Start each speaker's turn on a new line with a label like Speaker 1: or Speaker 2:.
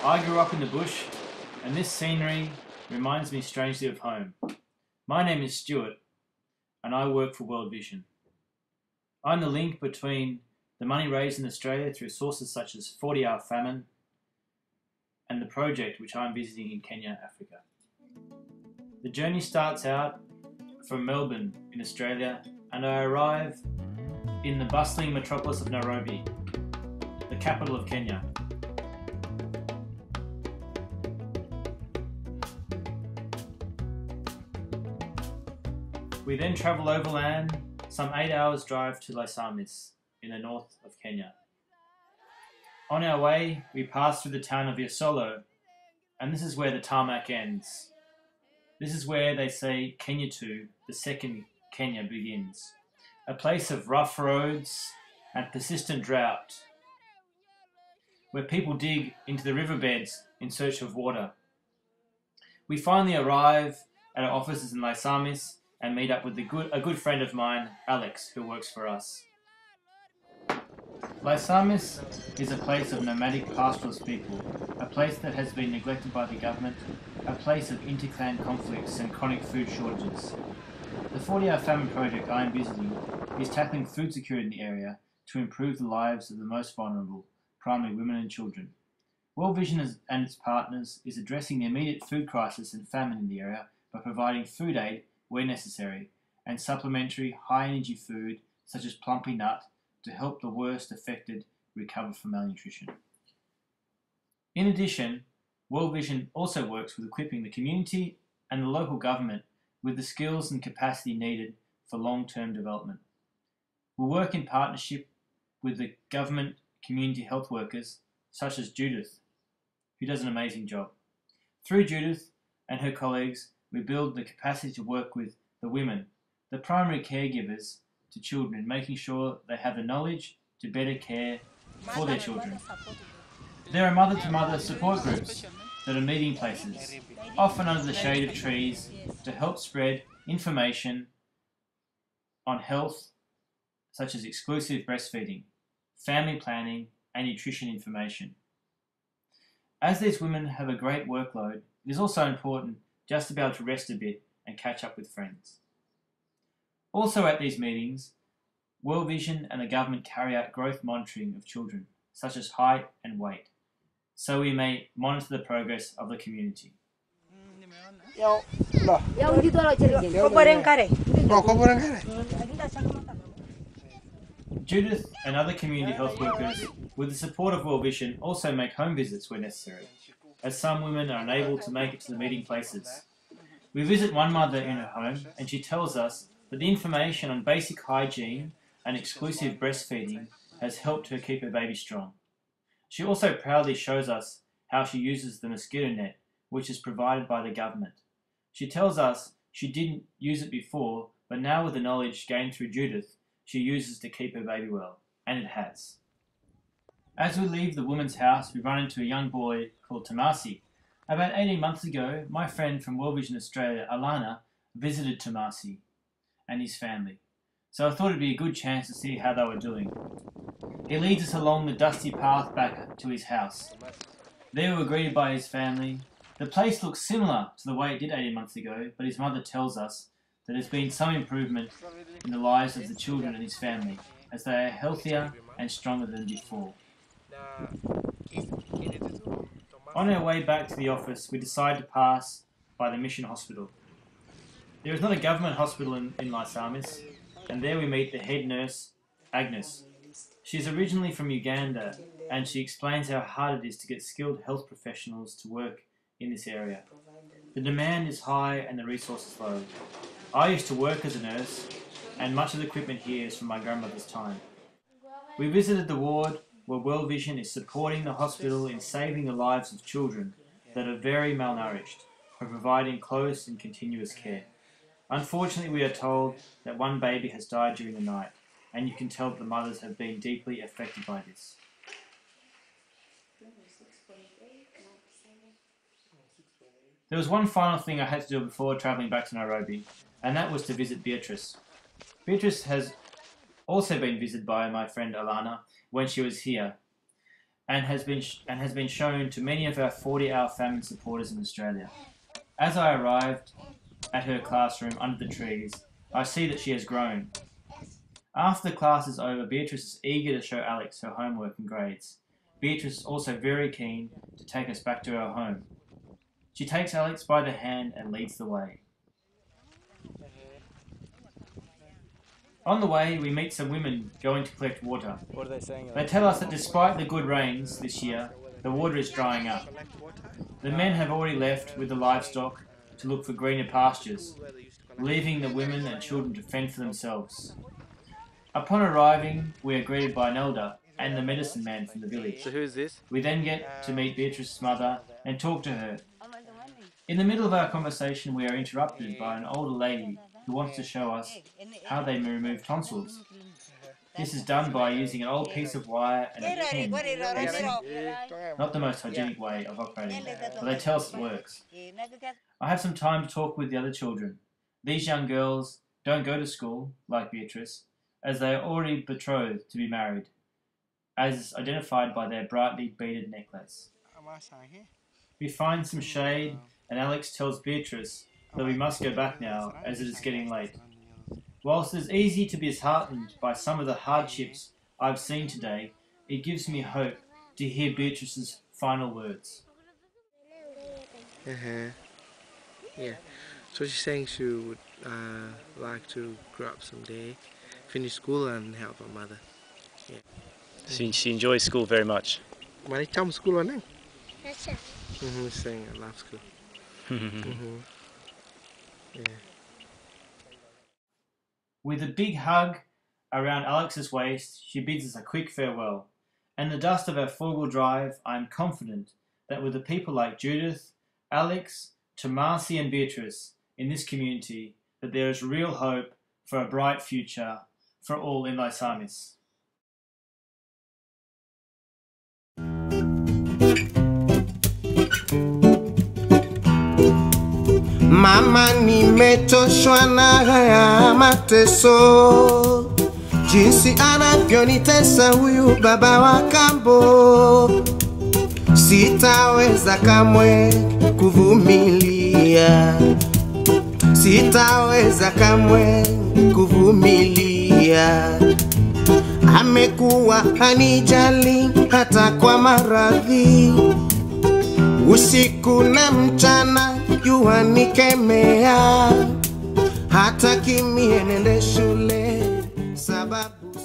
Speaker 1: I grew up in the bush, and this scenery reminds me strangely of home. My name is Stuart, and I work for World Vision. I'm the link between the money raised in Australia through sources such as 40-hour famine and the project which I'm visiting in Kenya, Africa. The journey starts out from Melbourne in Australia, and I arrive in the bustling metropolis of Nairobi, the capital of Kenya. We then travel overland, some 8 hours drive to Laisamis in the north of Kenya. On our way, we pass through the town of Yasolo, and this is where the tarmac ends. This is where they say Kenya 2, the second Kenya, begins. A place of rough roads and persistent drought, where people dig into the riverbeds in search of water. We finally arrive at our offices in Laisamis and meet up with a good friend of mine, Alex, who works for us. Laisamis is a place of nomadic pastoralist people, a place that has been neglected by the government, a place of interclan conflicts and chronic food shortages. The 40-hour famine project I am visiting is tackling food security in the area to improve the lives of the most vulnerable, primarily women and children. World Vision and its partners is addressing the immediate food crisis and famine in the area by providing food aid where necessary, and supplementary high-energy food such as plumpy nut to help the worst affected recover from malnutrition. In addition, World Vision also works with equipping the community and the local government with the skills and capacity needed for long-term development. We work in partnership with the government community health workers such as Judith, who does an amazing job. Through Judith and her colleagues, we build the capacity to work with the women, the primary caregivers to children, making sure they have the knowledge to better care for their children. There are mother-to-mother support groups that are meeting places, often under the shade of trees, to help spread information on health, such as exclusive breastfeeding, family planning, and nutrition information. As these women have a great workload, it is also important just to be able to rest a bit and catch up with friends. Also at these meetings, World Vision and the government carry out growth monitoring of children, such as height and weight, so we may monitor the progress of the community. Judith and other community health workers, with the support of World Vision, also make home visits where necessary, as some women are unable to make it to the meeting places. We visit one mother in her home, and she tells us that the information on basic hygiene and exclusive breastfeeding has helped her keep her baby strong. She also proudly shows us how she uses the mosquito net, which is provided by the government. She tells us she didn't use it before, but now with the knowledge gained through Judith, she uses to keep her baby well, and it has. As we leave the woman's house, we run into a young boy called Tomasi. About 18 months ago, my friend from World Vision Australia, Alana, visited Tomasi and his family, so I thought it'd be a good chance to see how they were doing. He leads us along the dusty path back to his house. There we were greeted by his family. The place looks similar to the way it did 18 months ago, but his mother tells us that there's been some improvement in the lives of the children and his family, as they are healthier and stronger than before. On our way back to the office, we decide to pass by the mission hospital. There is not a government hospital in Laisamis, and there we meet the head nurse, Agnes. She is originally from Uganda, and she explains how hard it is to get skilled health professionals to work in this area. The demand is high and the resources low. I used to work as a nurse, and much of the equipment here is from my grandmother's time. We visited the ward where World Vision is supporting the hospital in saving the lives of children that are very malnourished, by providing close and continuous care. Unfortunately, we are told that one baby has died during the night, and you can tell that the mothers have been deeply affected by this. There was one final thing I had to do before travelling back to Nairobi, and that was to visit Beatrice. Beatrice has also been visited by my friend Alana when she was here, and has been shown to many of our 40-hour famine supporters in Australia. As I arrived at her classroom under the trees, I see that she has grown. After the class is over, Beatrice is eager to show Alex her homework and grades. Beatrice is also very keen to take us back to our home. She takes Alex by the hand and leads the way. On the way, we meet some women going to collect water.
Speaker 2: What are they saying?
Speaker 1: They tell us that despite the good rains this year, the water is drying up. The men have already left with the livestock to look for greener pastures, leaving the women and children to fend for themselves. Upon arriving, we are greeted by an elder and the medicine man from the village.
Speaker 2: So who is this?
Speaker 1: We then get to meet Beatrice's mother and talk to her. In the middle of our conversation, we are interrupted by an older lady who wants to show us how they remove tonsils. This is done by using an old piece of wire and a pin. Not the most hygienic way of operating, but they tell us it works. I have some time to talk with the other children. These young girls don't go to school, like Beatrice, as they are already betrothed to be married, as identified by their brightly beaded necklace. We find some shade, and Alex tells Beatrice that we must go back now, as it is getting late. Whilst it is easy to be disheartened by some of the hardships I've seen today, it gives me hope to hear Beatrice's final words.
Speaker 3: Yeah. So she's saying she would like to grow up someday, finish school and help her mother. Yeah.
Speaker 2: So she enjoys school very much.
Speaker 3: Mari chăm school anh? Yes, sir. Saying I love school. Yeah.
Speaker 1: With a big hug around Alex's waist, she bids us a quick farewell. In the dust of our four-wheel drive, I am confident that with the people like Judith, Alex, Tomasi and Beatrice in this community, that there is real hope for a bright future for all in Laisamis.
Speaker 4: Mama, nimechoshwa na haya mateso, jinsi anavyonitesa huyu baba wa kambo. Sitaweza kamwe kuvumilia, sitaweza kamwe kuvumilia. Amekuwa hanijali hata kwa maradhi, usiku na mchana jua nikemea, hata kimie nende shule sababu